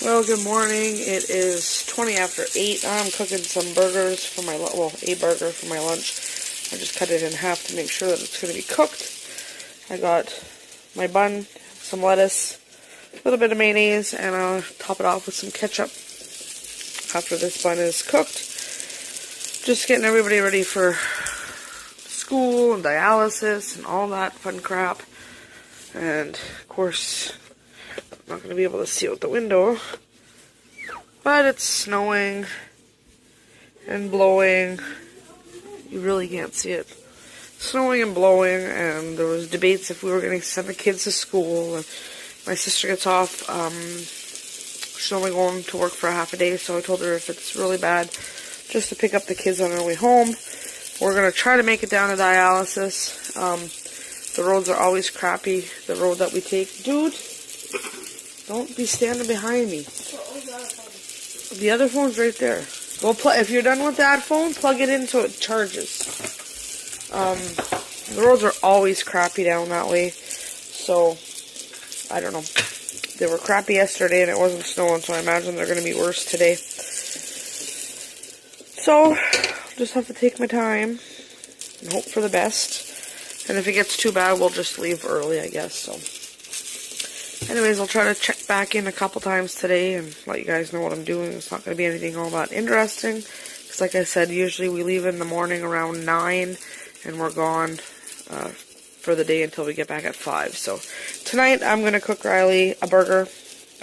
Well, good morning. It is 20 after 8. I'm cooking some burgers for my, a burger for my lunch. I just cut it in half to make sure that it's going to be cooked. I got my bun, some lettuce, a little bit of mayonnaise, and I'll top it off with some ketchup after this bun is cooked. Just getting everybody ready for school and dialysis and all that fun crap. And, of course, I'm not going to be able to see out the window. But it's snowing and blowing. You really can't see it. Snowing and blowing, and there was debates if we were going to send the kids to school. And my sister gets off. She's only going to work for a half a day, so I told her if it's really bad, just to pick up the kids on our way home. We're going to try to make it down to dialysis. The roads are always crappy, the road that we take. Dude, don't be standing behind me. The other phone's right there. Go if you're done with that phone, plug it in so it charges. The roads are always crappy down that way. So, I don't know. They were crappy yesterday and it wasn't snowing, so I imagine they're going to be worse today. So, just have to take my time and hope for the best. And if it gets too bad, we'll just leave early, I guess. So, anyways, I'll try to check back in a couple times today and let you guys know what I'm doing. It's not going to be anything all that interesting. Because like I said, usually we leave in the morning around 9 and we're gone for the day until we get back at 5. So tonight I'm going to cook Riley a burger.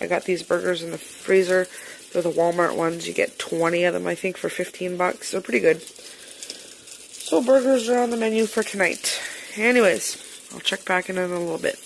I got these burgers in the freezer. They're the Walmart ones. You get 20 of them, I think, for 15 bucks. They're pretty good. So burgers are on the menu for tonight. Anyways, I'll check back in a little bit.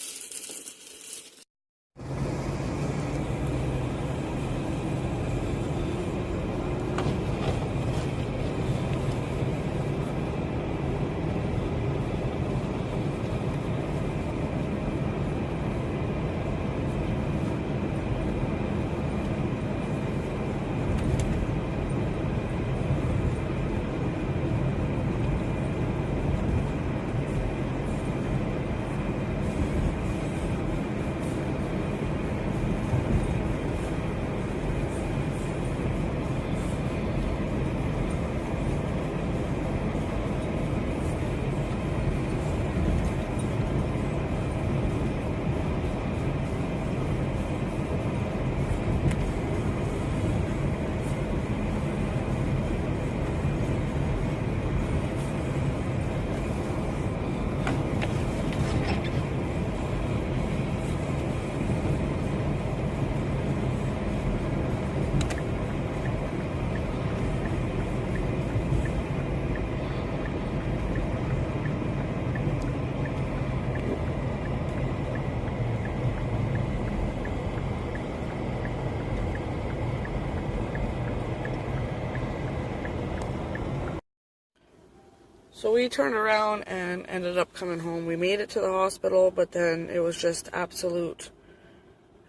So we turned around and ended up coming home. We made it to the hospital, but then it was just absolute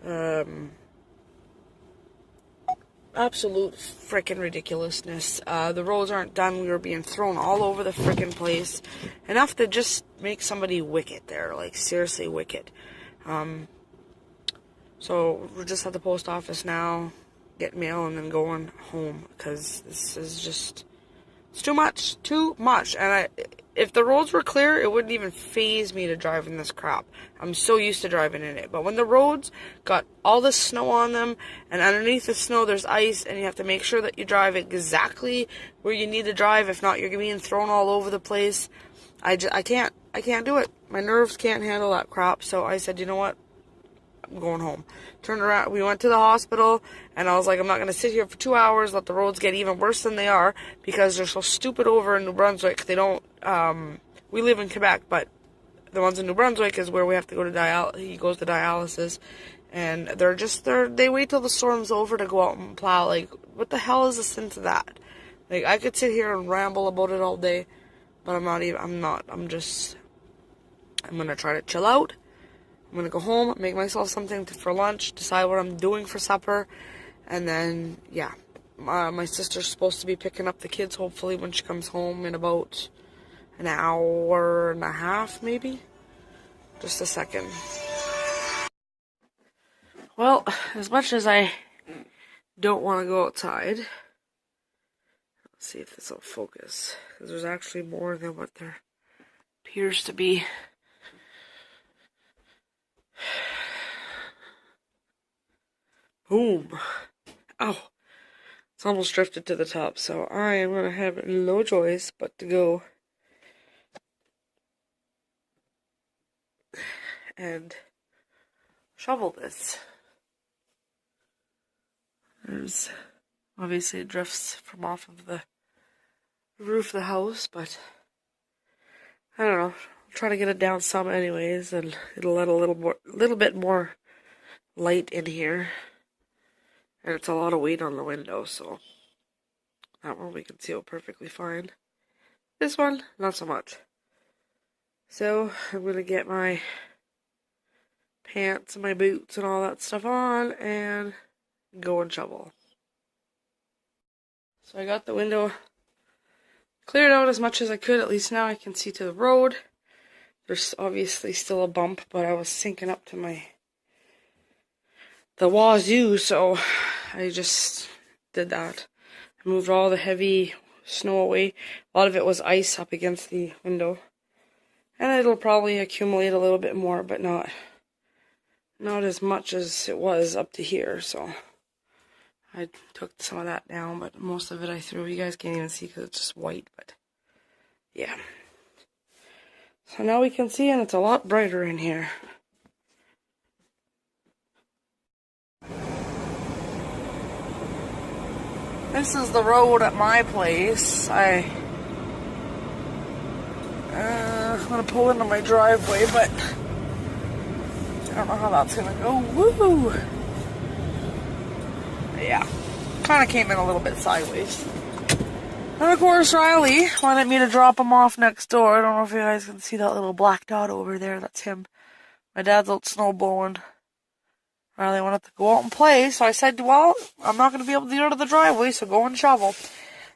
frickin' ridiculousness. The roads aren't done. We were being thrown all over the frickin' place. Enough to just make somebody wicked there. Like, seriously wicked. So we're just at the post office now, getting mail and then going home. Because this is just... it's too much. Too much. And if the roads were clear, it wouldn't even faze me to drive in this crap. I'm so used to driving in it. But when the roads got all the snow on them, and underneath the snow there's ice, and you have to make sure that you drive exactly where you need to drive. If not, you're being thrown all over the place. I can't do it. My nerves can't handle that crap. So I said, you know what? I'm going home. Turned around, we went to the hospital, and I was like, I'm not going to sit here for 2 hours, let the roads get even worse than they are, because they're so stupid over in New Brunswick. They don't, we live in Quebec, but the ones in New Brunswick is where we have to go to he goes to dialysis, and they wait till the storm's over to go out and plow. Like, what the hell is the sense of that? Like, I could sit here and ramble about it all day, but I'm going to try to chill out. I'm going to go home, make myself something for lunch, decide what I'm doing for supper, and then, yeah. My sister's supposed to be picking up the kids, hopefully, when she comes home in about an hour and a half, maybe? Just a second. Well, as much as I don't want to go outside. Let's see if this will focus, because there's actually more than what there appears to be. Boom. Ow. It's almost drifted to the top, so I am going to have no choice but to go and shovel this. There's obviously it drifts from off of the roof of the house, but I don't know. I'll try to get it down some anyways, and it'll let a little bit more light in here. And it's a lot of weight on the window, so that one we can seal perfectly fine. This one, not so much. So I'm gonna get my pants and my boots and all that stuff on and go and shovel. So I got the window cleared out as much as I could. At least now I can see to the road. There's obviously still a bump, but I was sinking up to the wazoo, so I just did that. I moved all the heavy snow away. A lot of it was ice up against the window. And it'll probably accumulate a little bit more, but not as much as it was up to here, so I took some of that down, but most of it I threw. You guys can't even see because it's just white, but yeah. So now we can see, and it's a lot brighter in here. This is the road at my place. I'm gonna pull into my driveway, but I don't know how that's gonna go. Woo! Yeah, kind of came in a little bit sideways. And of course, Riley wanted me to drop him off next door. I don't know if you guys can see that little black dot over there. That's him. My dad's out snow blowing. Riley wanted to go out and play, so I said, well, I'm not going to be able to get out of the driveway, so go and shovel.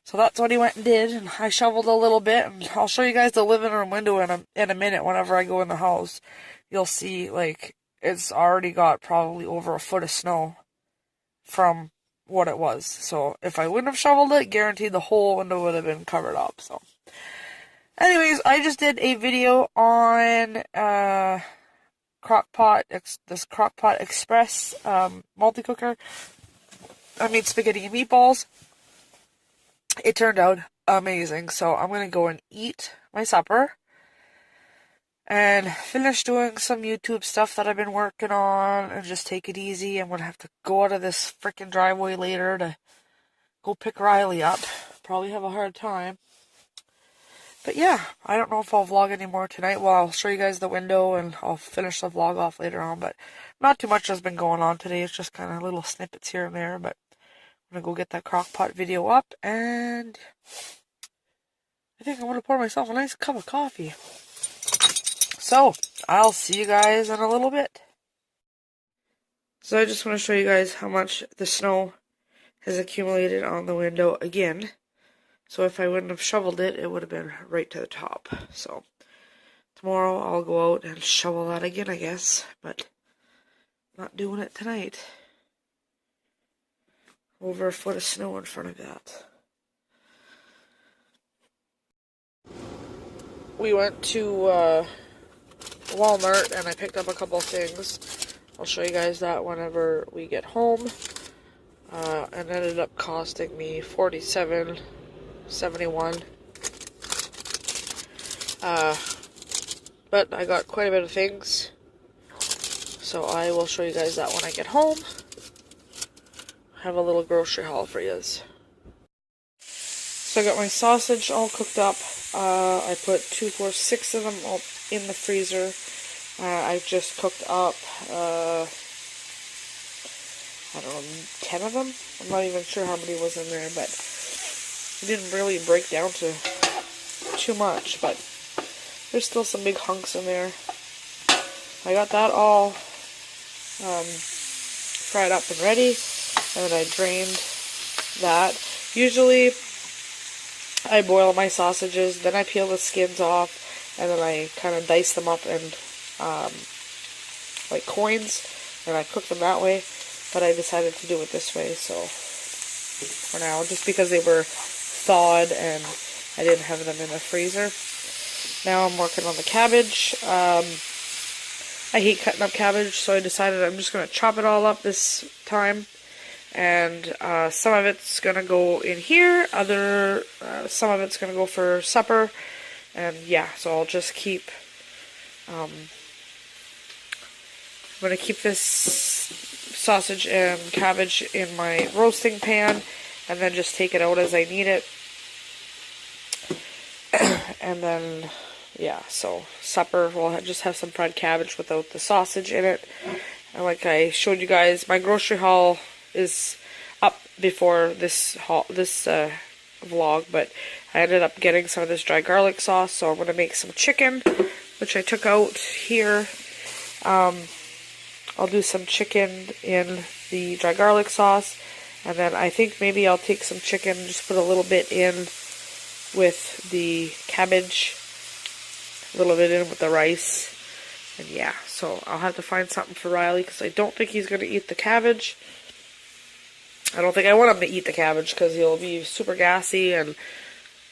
So that's what he went and did, and I shoveled a little bit, and I'll show you guys the living room window in a minute whenever I go in the house. You'll see, like, it's already got probably over a foot of snow from what it was. So if I wouldn't have shoveled it, guaranteed the whole window would have been covered up. So anyways, I just did a video on this Crock-Pot Express multi-cooker. I made spaghetti and meatballs. It turned out amazing, so I'm gonna go and eat my supper and finish doing some YouTube stuff that I've been working on and just take it easy. I'm gonna have to go out of this freaking driveway later to go pick Riley up. Probably have a hard time. But yeah, I don't know if I'll vlog anymore tonight. Well, I'll show you guys the window and I'll finish the vlog off later on, but not too much has been going on today. It's just kind of little snippets here and there, but I'm gonna go get that crock pot video up, and I think I'm gonna pour myself a nice cup of coffee. So, I'll see you guys in a little bit. So I just want to show you guys how much the snow has accumulated on the window again. So if I wouldn't have shoveled it, it would have been right to the top. So tomorrow I'll go out and shovel that again, I guess. But not doing it tonight. Over a foot of snow in front of that. We went to Walmart and I picked up a couple of things. I'll show you guys that whenever we get home. And it ended up costing me $47.71. But I got quite a bit of things. So I will show you guys that when I get home. Have a little grocery haul for you. So I got my sausage all cooked up. I put 2, 4, 6 of them all in the freezer. I've just cooked up, I don't know, 10 of them? I'm not even sure how many was in there, but it didn't really break down to too much, but there's still some big hunks in there. I got that all fried up and ready, and then I drained that. Usually I boil my sausages, then I peel the skins off, and then I kind of dice them up in like coins, and I cook them that way, but I decided to do it this way, so for now, just because they were thawed and I didn't have them in the freezer. Now I'm working on the cabbage. I hate cutting up cabbage, so I decided I'm just going to chop it all up this time. And some of it's going to go in here, some of it's going to go for supper. And yeah, so I'll just keep, I'm going to keep this sausage and cabbage in my roasting pan, and then just take it out as I need it. And then, yeah, so supper, we'll just have some fried cabbage without the sausage in it. And like I showed you guys, my grocery haul is up before this vlog, but I ended up getting some of this dry garlic sauce, so I'm going to make some chicken, which I took out here. I'll do some chicken in the dry garlic sauce, and then I think maybe I'll take some chicken, just put a little bit in with the cabbage, a little bit in with the rice, and yeah, so I'll have to find something for Riley, because I don't think he's going to eat the cabbage. I don't think I want him to eat the cabbage, because he'll be super gassy, and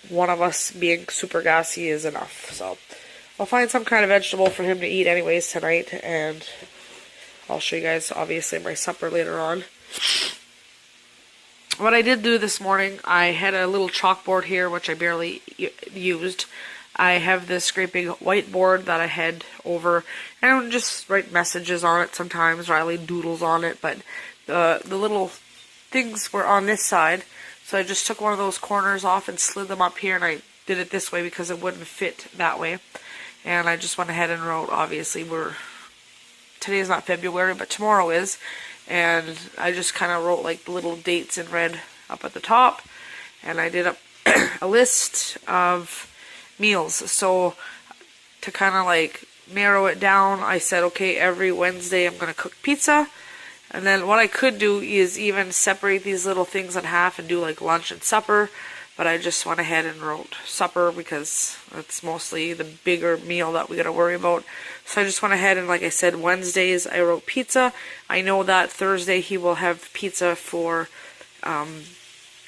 one of us being super gassy is enough. So I'll find some kind of vegetable for him to eat anyways tonight, and I'll show you guys obviously my supper later on. What I did do this morning, I had a little chalkboard here, which I barely used. I have this great big whiteboard that I head over, and I would just write messages on it sometimes. Riley doodles on it, but the little things were on this side, so I just took one of those corners off and slid them up here, and I did it this way because it wouldn't fit that way. And I just went ahead and wrote, obviously today's not February, but tomorrow is, and I just kind of wrote like the little dates in red up at the top, and I did a list of meals. So to kind of like narrow it down, I said, okay, every Wednesday I'm going to cook pizza. And then what I could do is even separate these little things in half and do like lunch and supper. But I just went ahead and wrote supper because that's mostly the bigger meal that we got to worry about. So I just went ahead and, like I said, Wednesdays I wrote pizza. I know that Thursday he will have pizza for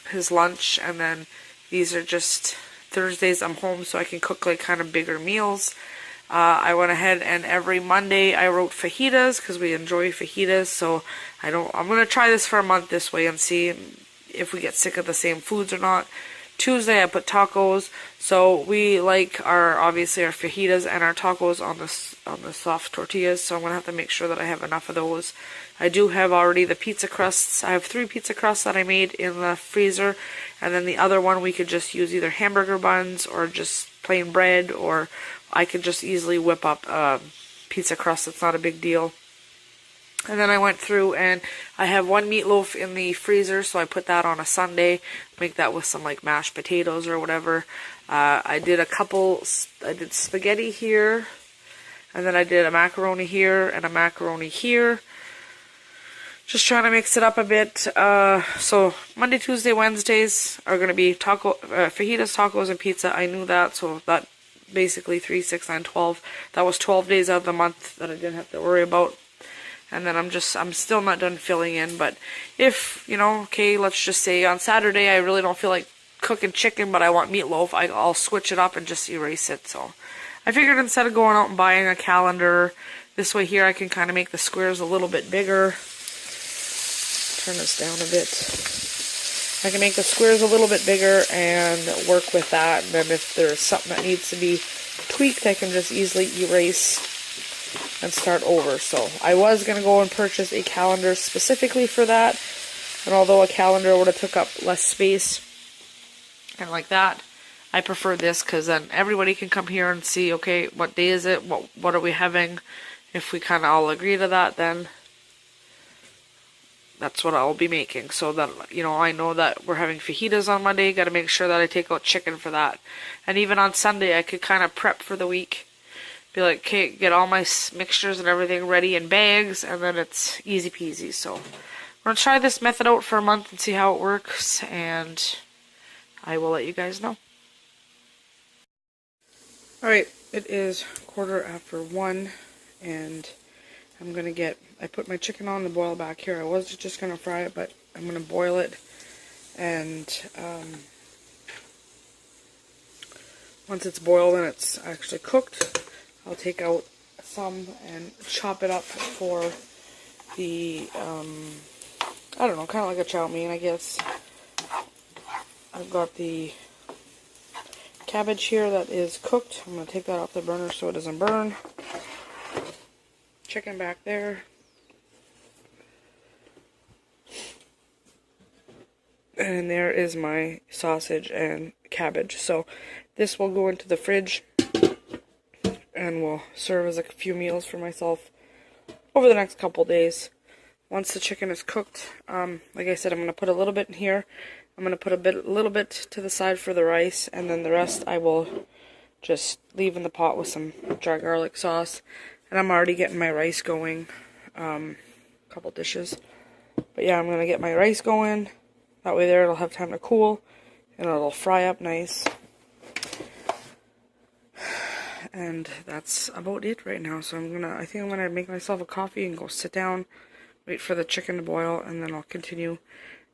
his lunch. And then these are just Thursdays I'm home so I can cook like kind of bigger meals. I went ahead and every Monday I wrote fajitas because we enjoy fajitas. So I'm going to try this for a month this way and see if we get sick of the same foods or not. Tuesday I put tacos. So we like obviously our fajitas and our tacos on the soft tortillas. So I'm going to have to make sure that I have enough of those. I do have already the pizza crusts. I have 3 pizza crusts that I made in the freezer. And then the other one we could just use either hamburger buns or just plain bread, or I could just easily whip up pizza crust. It's not a big deal. And then I went through and I have 1 meatloaf in the freezer, so I put that on a Sunday. Make that with some like mashed potatoes or whatever. I did spaghetti here, and then I did a macaroni here and a macaroni here. Just trying to mix it up a bit. So Monday, Tuesday, Wednesdays are going to be fajitas, tacos, and pizza. I knew that, so that basically 3, 6, 9, 12. That was 12 days out of the month that I didn't have to worry about. And then I'm still not done filling in, but if, okay, let's just say on Saturday I really don't feel like cooking chicken, but I want meatloaf, I'll switch it up and just erase it. So I figured instead of going out and buying a calendar, this way here I can kind of make the squares a little bit bigger. Turn this down a bit. I can make the squares a little bit bigger and work with that, and then if there's something that needs to be tweaked, I can just easily erase and start over. So I was going to go and purchase a calendar specifically for that, and although a calendar would have took up less space and like that, I prefer this because then everybody can come here and see, okay, what day is it, what are we having. If we kind of all agree to that, then that's what I'll be making. So that, I know that we're having fajitas on Monday, got to make sure that I take out chicken for that. And even on Sunday I could kind of prep for the week. Be like, okay, get all my mixtures and everything ready in bags, and then it's easy peasy. So we're going to try this method out for a month and see how it works, and I will let you guys know. Alright, it is 1:15, and I put my chicken on the boil back here. I was just going to fry it, but I'm going to boil it And once it's boiled and it's actually cooked, I'll take out some and chop it up for the, I don't know, kind of like a chow mein, I guess. I've got the cabbage here that is cooked. I'm going to take that off the burner so it doesn't burn. Chicken back there. And there is my sausage and cabbage. So this will go into the fridge and will serve as a few meals for myself over the next couple days. Once the chicken is cooked, like I said, I'm going to put a little bit in here. I'm going to put a little bit to the side for the rice, and then the rest I will just leave in the pot with some dry garlic sauce. And I'm already getting my rice going, a couple dishes. But yeah, I'm going to get my rice going. That way there it'll have time to cool, and it'll fry up nice. And that's about it right now. So I think I'm gonna make myself a coffee and go sit down, wait for the chicken to boil, and then I'll continue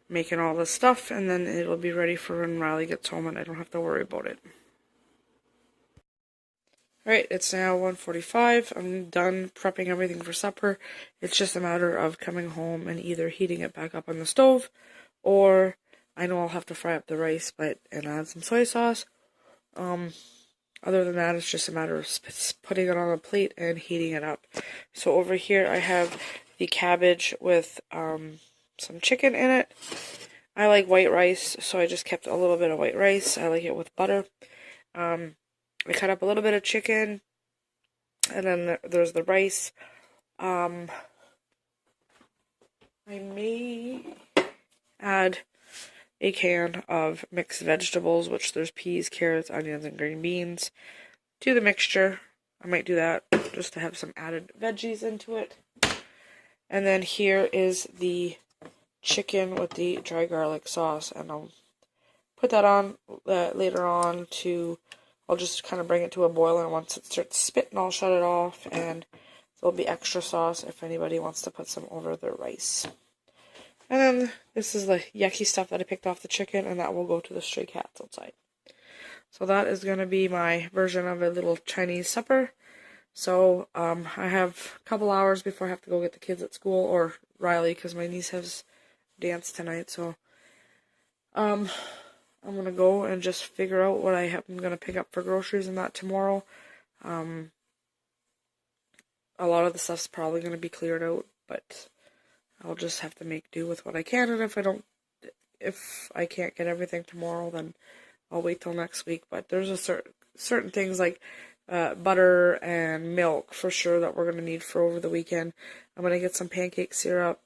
making all this stuff, and then it'll be ready for when Riley gets home and I don't have to worry about it. Alright, it's now 1:45. I'm done prepping everything for supper. It's just a matter of coming home and either heating it back up on the stove, or I know I'll have to fry up the rice and add some soy sauce. Other than that, it's just a matter of putting it on a plate and heating it up. So over here I have the cabbage with some chicken in it. I like white rice, so I just kept a little bit of white rice. I like it with butter. I cut up a little bit of chicken, and then there's the rice. I may add a can of mixed vegetables, which there's peas, carrots, onions, and green beans, to the mixture. I might do that just to have some added veggies into it. And then here is the chicken with the dry garlic sauce, and I'll put that on later on I'll just kind of bring it to a boil, and once it starts spitting, I'll shut it off, and there'll be extra sauce if anybody wants to put some over their rice. And then this is the yucky stuff that I picked off the chicken, and that will go to the stray cats outside. So that is going to be my version of a little Chinese supper. So I have a couple hours before I have to go get the kids at school, or Riley, because my niece has dance tonight. So I'm going to go and just figure out what I'm going to pick up for groceries and that tomorrow. A lot of the stuff's probably going to be cleared out, but I'll just have to make do with what I can, and if I can't get everything tomorrow, then I'll wait till next week. But there's certain things like butter and milk for sure that we're going to need for over the weekend. I'm going to get some pancake syrup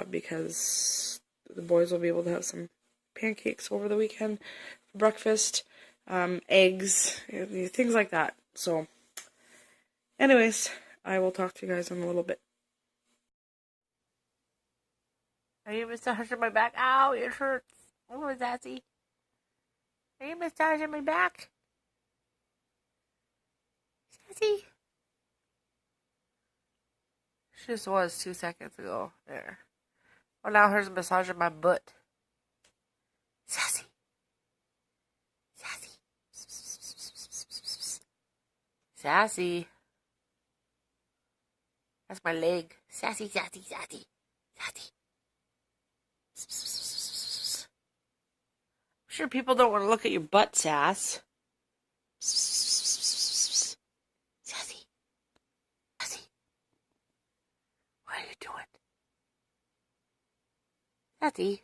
because the boys will be able to have some pancakes over the weekend for breakfast. Eggs, things like that. So anyways, I will talk to you guys in a little bit. Are you massaging my back? Ow, it hurts. Oh, Zazie. Are you massaging my back? Zazie? She just was 2 seconds ago. There. Well, now here's massaging my butt. Zazie. Zazie. Sassy. That's my leg. Sassy, sassy, sassy. Sassy. I'm sure people don't want to look at your butt, Sass. Sassy. Sassy. What are you doing? Sassy.